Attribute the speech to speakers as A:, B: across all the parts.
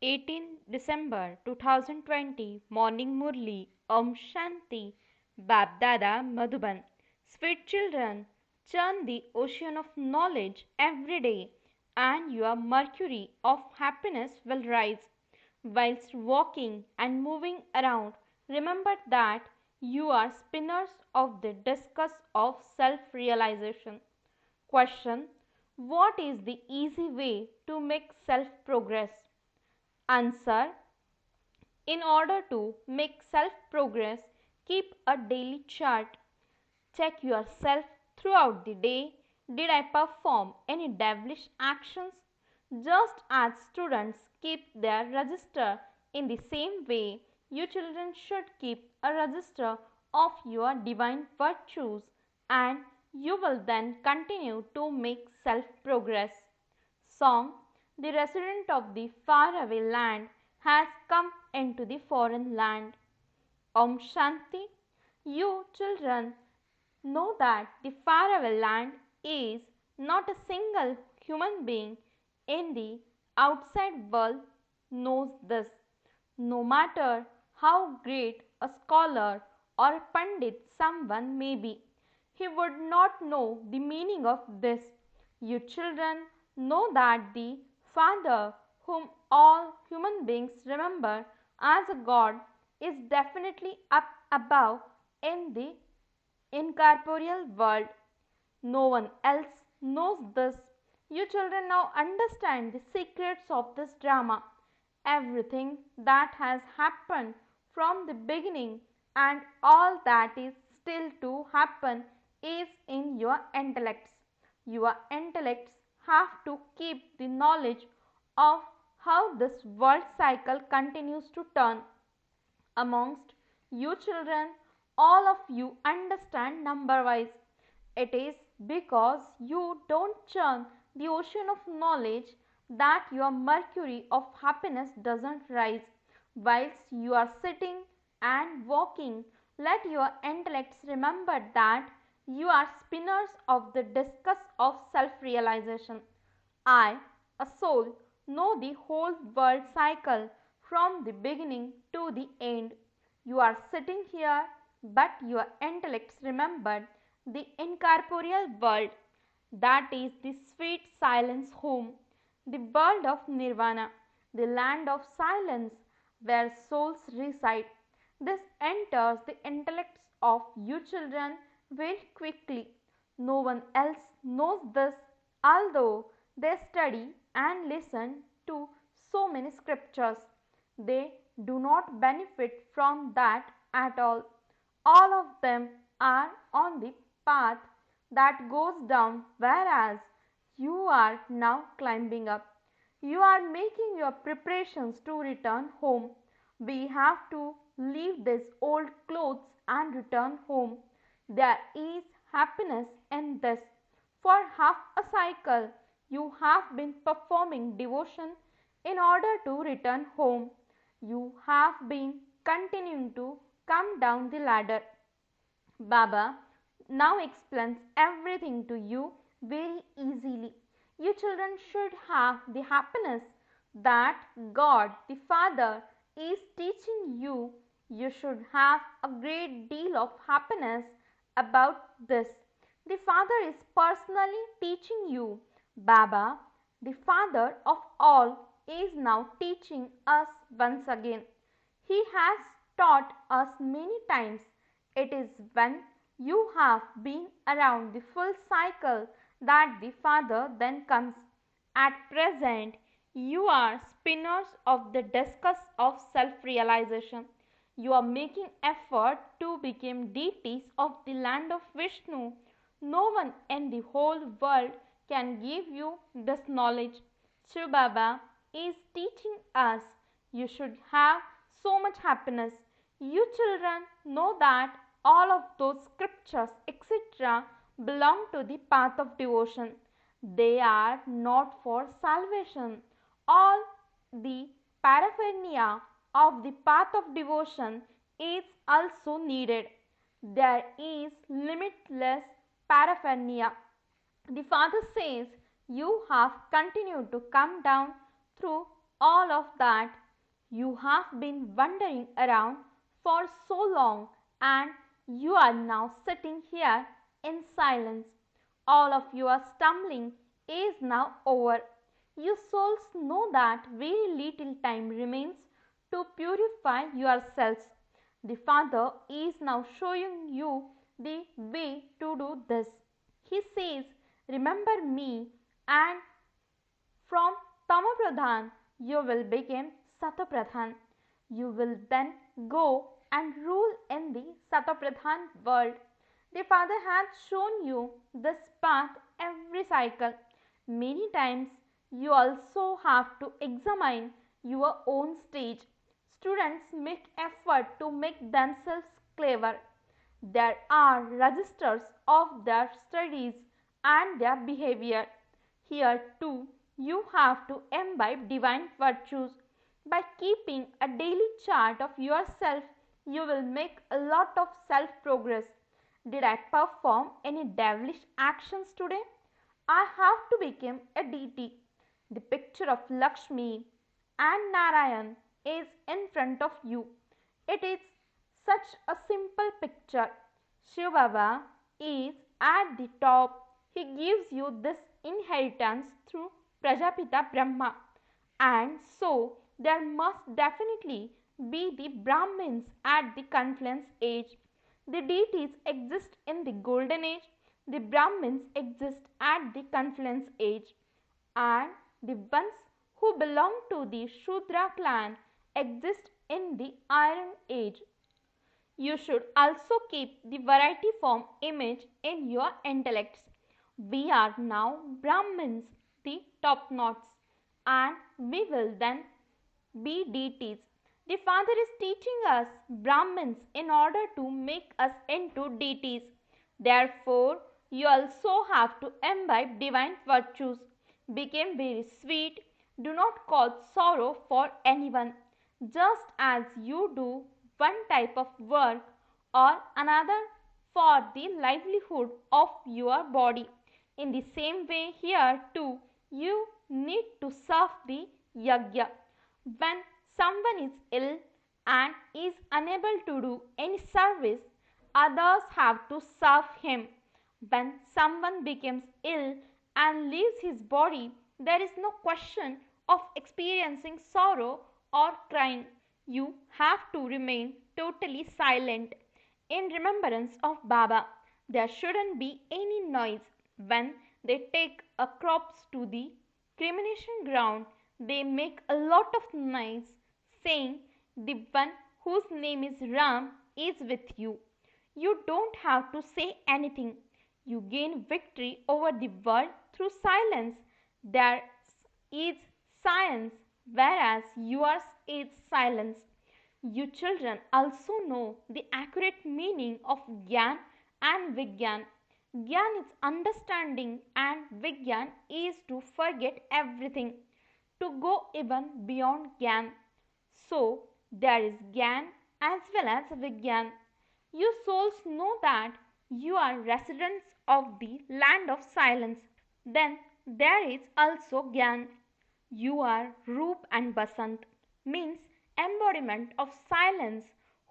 A: 18 December 2020 Morning Murli Om Shanti Babdada Madhuban. Sweet children, churn the ocean of knowledge every day and your mercury of happiness will rise. Whilst walking and moving around, remember that you are spinners of the discus of self-realization. Question: what is the easy way to make self-progress? Answer: in order to make self progress, keep a daily chart. Check yourself throughout the day. Did I perform any devilish actions? Just as students keep their register, in the same way, you children should keep a register of your divine virtues, and you will then continue to make self progress. Song: the resident of the faraway land has come into the foreign land. Om Shanti. You children know that the faraway land is not a single human being in the outside world knows this. No matter how great a scholar or a pandit someone may be, he would not know the meaning of this. You children know that the Father, whom all human beings remember as a God, is definitely up above in the incorporeal world. No one else knows this. You children now understand the secrets of this drama. Everything that has happened from the beginning and all that is still to happen is in your intellects. Your intellects have to keep the knowledge of how this world cycle continues to turn. Amongst you children, all of you understand number wise. It is because you don't churn the ocean of knowledge that your mercury of happiness doesn't rise. Whilst you are sitting and walking, let your intellects remember that you are spinners of the discus of self realization. I, a soul, know the whole world cycle from the beginning to the end. You are sitting here, but your intellects remembered the incorporeal world, that is the sweet silence home, the world of nirvana, the land of silence where souls reside. This enters the intellects of you children very quickly. No one else knows this, although they study and listen to so many scriptures. They do not benefit from that at all. All of them are on the path that goes down, whereas you are now climbing up. You are making your preparations to return home. We have to leave these old clothes and return home. There is happiness in this. For half a cycle, you have been performing devotion in order to return home. You have been continuing to come down the ladder. Baba now explains everything to you very easily. You children should have the happiness that God the Father is teaching you. You should have a great deal of happiness about this. The Father is personally teaching you. Baba, the Father of all, is now teaching us once again. He has taught us many times. It is when you have been around the full cycle that the Father then comes. At present, you are spinners of the discus of self realization. You are making effort to become deities of the land of Vishnu. No one in the whole world can give you this knowledge. Shiv Baba is teaching us you should have so much happiness. You children know that all of those scriptures, etc., belong to the path of devotion. They are not for salvation. All the paraphernalia of the path of devotion is also needed. There is limitless paraphernalia. The Father says you have continued to come down through all of that you have been wandering around for so long and you are now sitting here in silence. All of your stumbling is now over. You souls know that very little time remains to purify yourselves. The Father is now showing you the way to do this. He says, remember me, and from Tamapradhan you will become Satapradhan. You will then go and rule in the Satapradhan world. The Father has shown you this path every cycle. Many times you also have to examine your own stage. Students make effort to make themselves clever. There are registers of their studies and their behavior. Here too you have to imbibe divine virtues. By keeping a daily chart of yourself, you will make a lot of self progress. Did I perform any devilish actions today? I have to become a deity. The picture of Lakshmi and Narayan is in front of you. It is such a simple picture. Shiv Baba is at the top. He gives you this inheritance through Prajapita Brahma. And so there must definitely be the Brahmins at the confluence age. The deities exist in the golden age, the Brahmins exist at the confluence age, and the ones who belong to the Shudra clan exist in the iron age. You should also keep the variety form image in your intellects. We are now Brahmins, the top knots, and we will then be deities. The Father is teaching us Brahmins in order to make us into deities. Therefore, you also have to imbibe divine virtues. Become very sweet. Do not cause sorrow for anyone. Just as you do one type of work or another for the livelihood of your body. In the same way, here too, you need to serve the yajna. When someone is ill and is unable to do any service, others have to serve him. When someone becomes ill and leaves his body, there is no question of experiencing sorrow or crying. You have to remain totally silent in remembrance of Baba. There shouldn't be any noise. When they take a crops to the cremation ground, they make a lot of noise saying, the one whose name is Ram is with you. You don't have to say anything. You gain victory over the world through silence. Theirs is science, whereas yours is silence. You children also know the accurate meaning of Gyan and Vigyan. Gyan is understanding and Vigyan is to forget everything, to go even beyond Gyan. So, there is Gyan as well as Vigyan. You souls know that you are residents of the land of silence. Then there is also Gyan. You are Roop and Basant, means embodiment of silence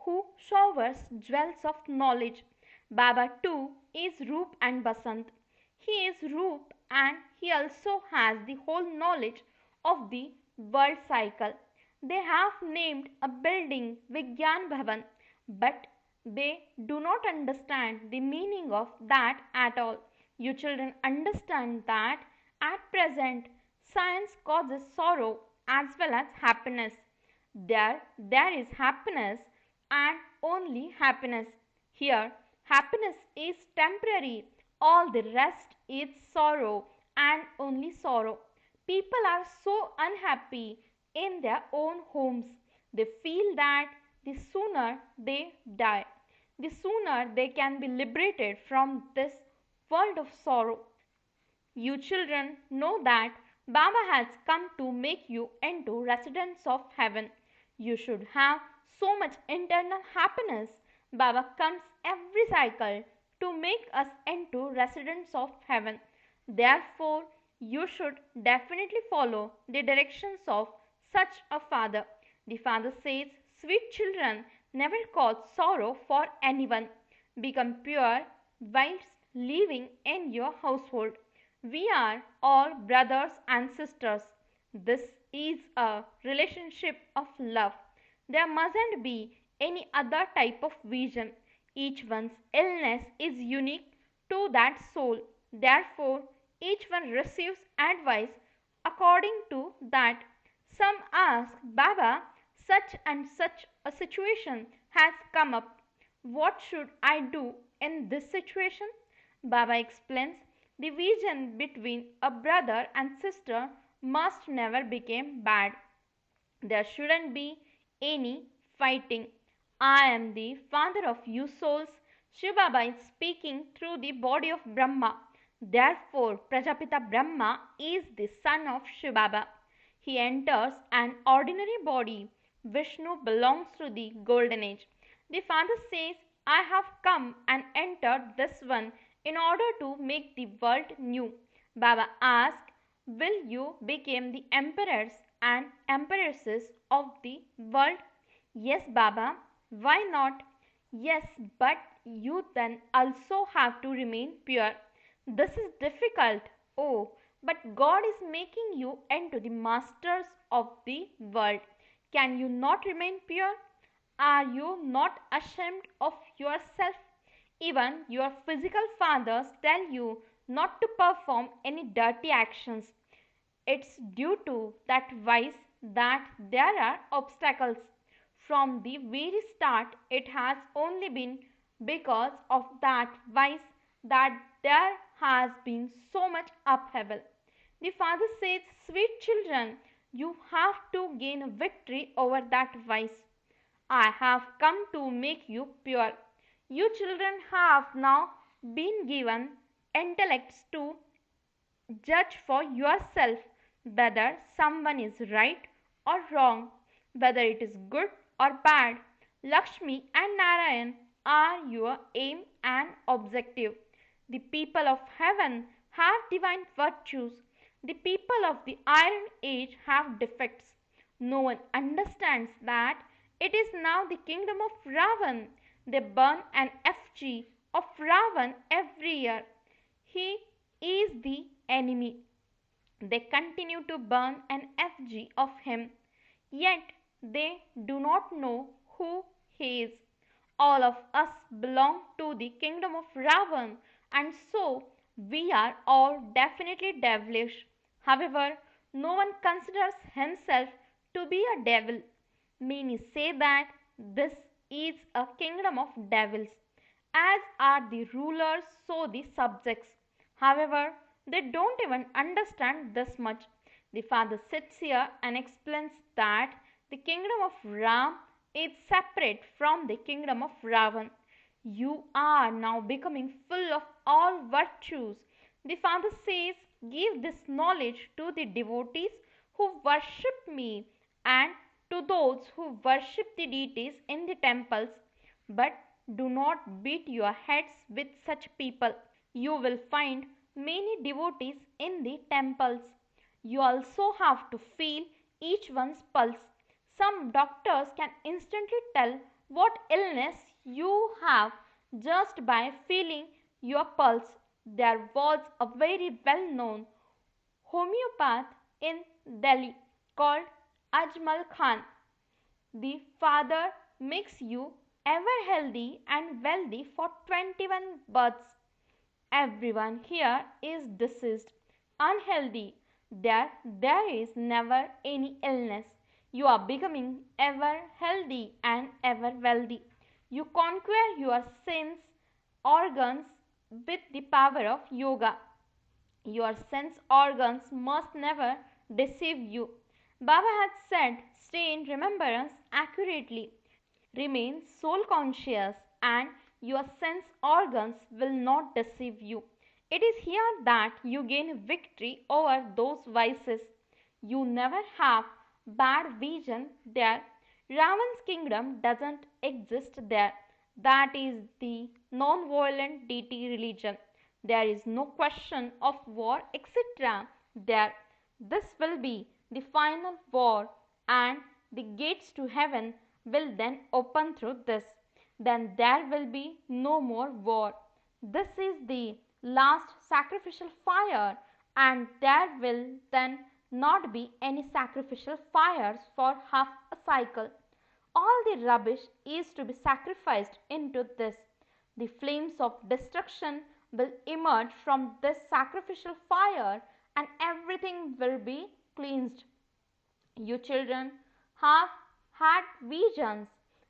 A: who showers jewels of knowledge. Baba too is Roop and Basant. He is Roop and he also has the whole knowledge of the world cycle. They have named a building Vigyan Bhavan, but they do not understand the meaning of that at all. You children understand that at present science causes sorrow as well as happiness. There is happiness and only happiness. Here, happiness is temporary, all the rest is sorrow and only sorrow. People are so unhappy in their own homes. They feel that the sooner they die, the sooner they can be liberated from this world of sorrow. You children know that Baba has come to make you into residents of heaven. You should have so much internal happiness. Baba comes every cycle to make us into residents of heaven. Therefore, you should definitely follow the directions of such a father. The father says, sweet children, never cause sorrow for anyone. Become pure whilst living in your household. We are all brothers and sisters. This is a relationship of love. There mustn't be any other type of vision. Each one's illness is unique to that soul. Therefore, each one receives advice according to that. Some ask, Baba, such and such a situation has come up. What should I do in this situation? Baba explains, the vision between a brother and sister must never become bad. There shouldn't be any fighting. I am the father of you souls. Shiva Baba is speaking through the body of Brahma. Therefore, Prajapita Brahma is the son of Shiva Baba. He enters an ordinary body. Vishnu belongs to the golden age. The father says, I have come and entered this one in order to make the world new. Baba asks, will you become the emperors and empresses of the world? Yes, Baba. Why not? Yes, but you then also have to remain pure. This is difficult. Oh, but God is making you into the masters of the world. Can you not remain pure? Are you not ashamed of yourself? Even your physical fathers tell you not to perform any dirty actions. It's due to that vice that there are obstacles. From the very start, it has only been because of that vice that there has been so much upheaval. The father says, sweet children, you have to gain a victory over that vice. I have come to make you pure. You children have now been given intellects to judge for yourself whether someone is right or wrong, whether it is good or bad. Lakshmi and Narayan are your aim and objective. The people of heaven have divine virtues. The people of the Iron Age have defects. No one understands that it is now the kingdom of Ravan. They burn an effigy of Ravan every year. He is the enemy. They continue to burn an effigy of him, yet they do not know who he is. All of us belong to the kingdom of Ravan, and so we are all definitely devilish. However, no one considers himself to be a devil. Many say that this is a kingdom of devils. As are the rulers, so the subjects. However, they don't even understand this much. The father sits here and explains that the kingdom of Ram is separate from the kingdom of Ravan. You are now becoming full of all virtues. The father says, give this knowledge to the devotees who worship me and to those who worship the deities in the temples, but do not beat your heads with such people. You will find many devotees in the temples. You also have to feel each one's pulse. Some doctors can instantly tell what illness you have just by feeling your pulse. There was a very well known homeopath in Delhi called Ajmal Khan. The father makes you ever healthy and wealthy for 21 births. Everyone here is diseased, unhealthy. There is never any illness. You are becoming ever healthy and ever wealthy. You conquer your sense organs with the power of yoga. Your sense organs must never deceive you. Baba had said, stay in remembrance accurately. Remain soul conscious and your sense organs will not deceive you. It is here that you gain victory over those vices. You never have bad vision there. Ravan's kingdom doesn't exist there. That is the non violent deity religion. There is no question of war, etc. there. This will be the final war and the gates to heaven will then open through this. Then there will be no more war. This is the last sacrificial fire, and there will then not be any sacrificial fires for half a cycle. All the rubbish is to be sacrificed into this. The flames of destruction will emerge from this sacrificial fire, and everything will be cleansed. You children have had visions.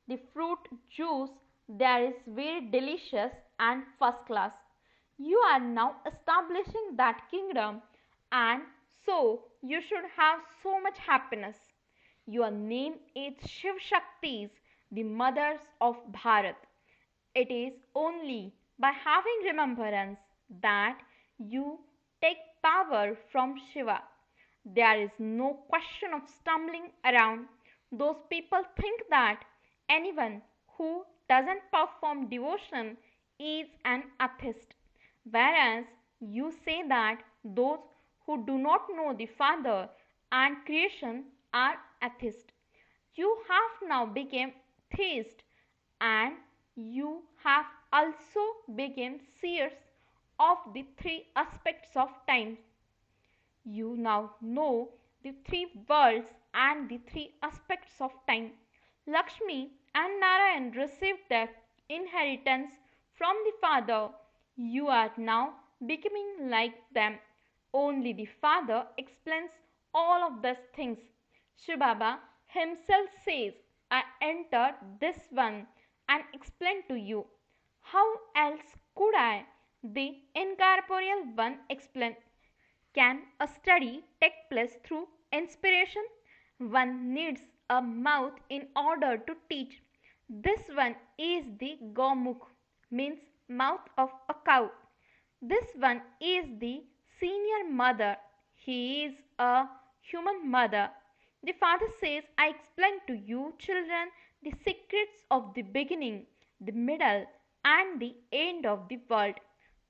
A: The fruit juice there is very delicious and first class. You are now establishing that kingdom, and so you should have so much happiness. Your name is Shiv Shaktis, the mothers of Bharat. It is only by having remembrance that you take power from Shiva. There is no question of stumbling around. Those people think that anyone who doesn't perform devotion is an atheist, whereas you say that those who do not know the Father and creation are atheists. You have now become theist, and you have also become seers of the three aspects of time. You now know the three worlds and the three aspects of time. Lakshmi and Narayan received their inheritance from the Father. You are now becoming like them. Only the Father explains all of these things. Shiv Baba himself says, I entered this one and explained to you. How else could I, the incorporeal one, explain? Can a study take place through inspiration? One needs a mouth in order to teach. This one is the Gomukh, means mouth of a cow. This one is the senior mother. He is a human mother. The father says, I explain to you, children, the secrets of the beginning, the middle, and the end of the world.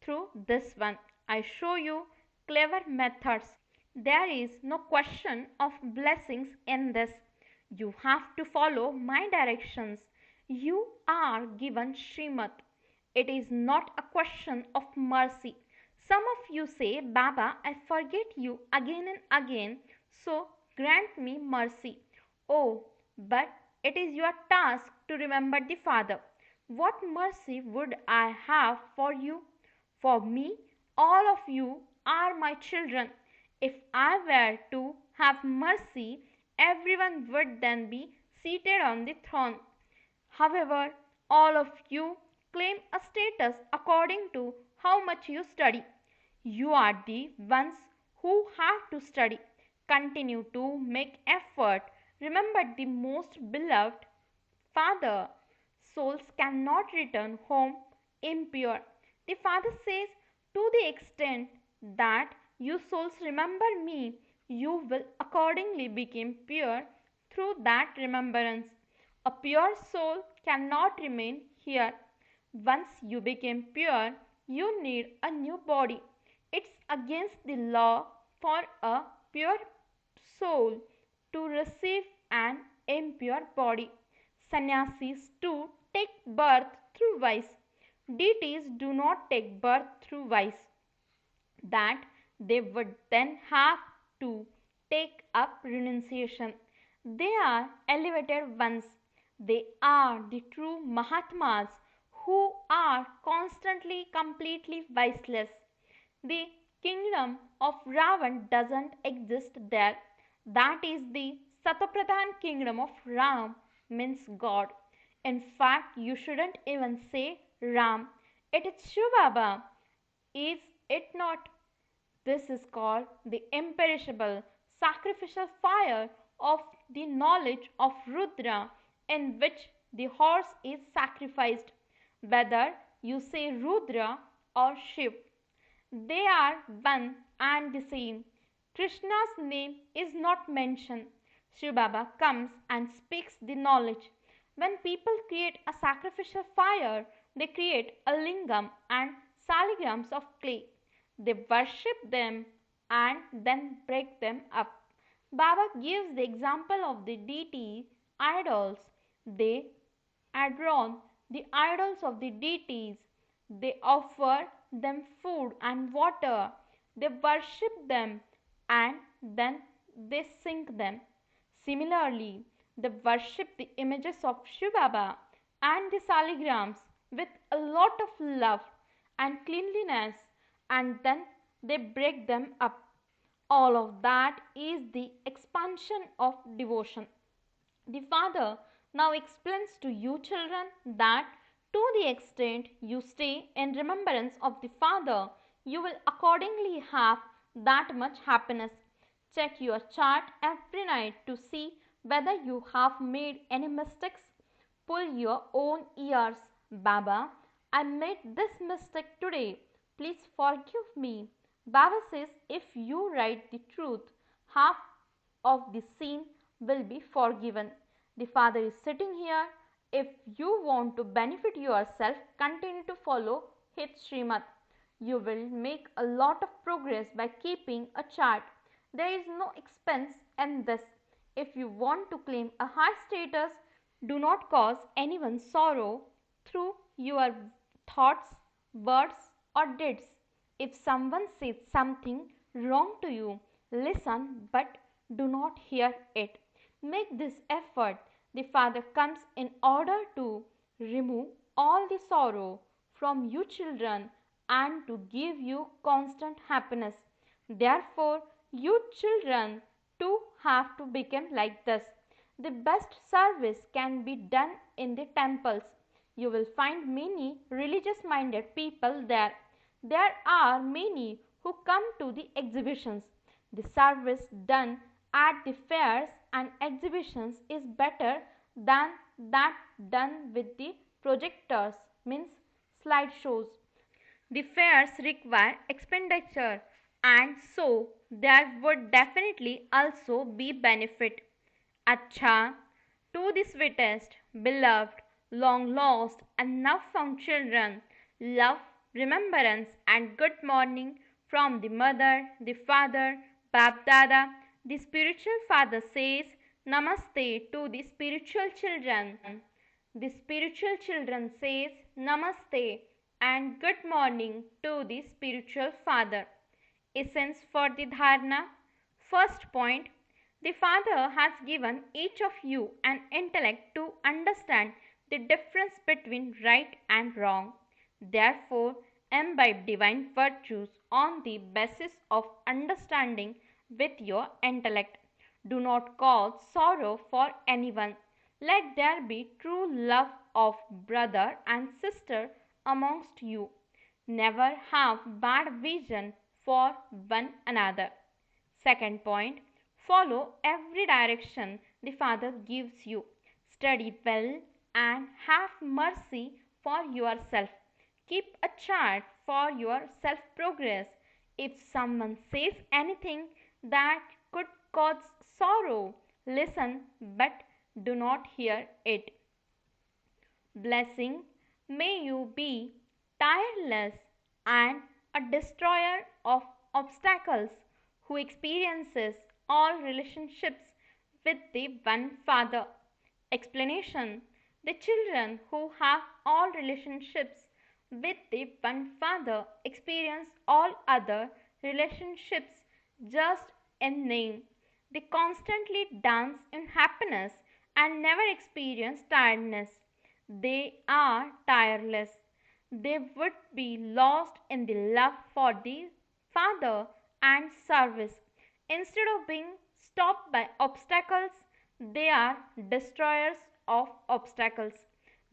A: Through this one, I show you clever methods. There is no question of blessings in this. You have to follow my directions. You are given Srimad. It is not a question of mercy. Some of you say, Baba, I forget you again and again, so grant me mercy. Oh, but it is your task to remember the Father. What mercy would I have for you? For me, all of you are my children. If I were to have mercy, everyone would then be seated on the throne. However, all of you claim a status according to how much you study. You are the ones who have to study. Continue to make effort. Remember the most beloved Father. Souls cannot return home impure. The Father says, to the extent that you souls remember me, you will accordingly become pure through that remembrance. A pure soul cannot remain here. Once you become pure, you need a new body. It's against the law for a pure soul to receive an impure body. Sannyasis too take birth through vice. Deities do not take birth through vice. That they would then have to take up renunciation. They are elevated ones. They are the true Mahatmas who are constantly completely viceless. The kingdom of Ravan doesn't exist there. That is the Satapradhan kingdom of Ram, means God. In fact, you shouldn't even say Ram. It is Shiv Baba. Is it not? This is called the imperishable sacrificial fire of the knowledge of Rudra, in which the horse is sacrificed. Whether you say Rudra or Shiv, they are one and the same. Krishna's name is not mentioned. Shiv Baba comes and speaks the knowledge. When people create a sacrificial fire, they create a lingam and saligrams of clay. They worship them and then break them up. Baba gives the example of the deity idols. They adorn the idols of the deities. They offer them food and water. They worship them and then they sink them. Similarly, they worship the images of Shiv Baba and the saligrams with a lot of love and cleanliness, and then they break them up. All of that is the expansion of devotion. The father now explains to you children that to the extent you stay in remembrance of the father, you will accordingly have that much happiness. Check your chart every night to see whether you have made any mistakes. Pull your own ears. Baba, I made this mistake today. Please forgive me. Baba says if you write the truth, half of the sin will be forgiven. The Father is sitting here. If you want to benefit yourself, continue to follow Hit Srimad. You will make a lot of progress by keeping a chart. There is no expense in this. If you want to claim a high status, do not cause anyone sorrow through your thoughts, words, or deeds. If someone says something wrong to you, listen but do not hear it. Make this effort. The Father comes in order to remove all the sorrow from you children and to give you constant happiness. Therefore, you children too have to become like this. The best service can be done in the temples. You will find many religious minded people there. There are many who come to the exhibitions. The service done at the fairs and exhibitions is better than that done with the projectors, means slideshows. The fairs require expenditure, and so there would definitely also be benefit. Acha, to the sweetest, beloved, long lost, and now found children, love, remembrance, and good morning from the mother, the father, Bab Dada. The spiritual father says Namaste to the spiritual children. The spiritual children says Namaste and good morning to the spiritual father. Essence for the dharana. First point, the Father has given each of you an intellect to understand the difference between right and wrong. Therefore, imbibe divine virtues on the basis of understanding with your intellect. Do not cause sorrow for anyone. Let there be true love of brother and sister amongst you. Never have bad vision for one another. Second point, follow every direction the Father gives you. Study well and have mercy for yourself. Keep a chart for your self progress. If someone says anything that could cause sorrow, listen but do not hear it. Blessing, may you be tireless and a destroyer of obstacles who experiences all relationships with the one Father. Explanation, the children who have all relationships with the one Father experience all other relationships just in name. They constantly dance in happiness and never experience tiredness. They are tireless. They would be lost in the love for the Father and service. Instead of being stopped by obstacles, they are destroyers of obstacles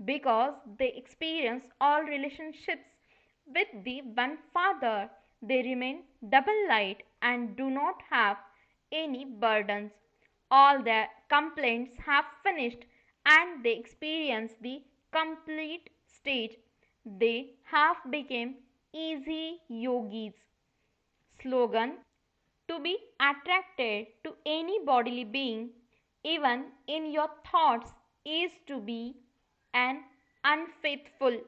A: because they experience all relationships with the one Father. They remain double light and do not have any burdens. All their complaints have finished and they experience the complete stage. They have become easy yogis. Slogan, to be attracted to any bodily being, even in your thoughts, is to be an unfaithful.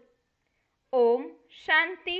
A: Om Shanti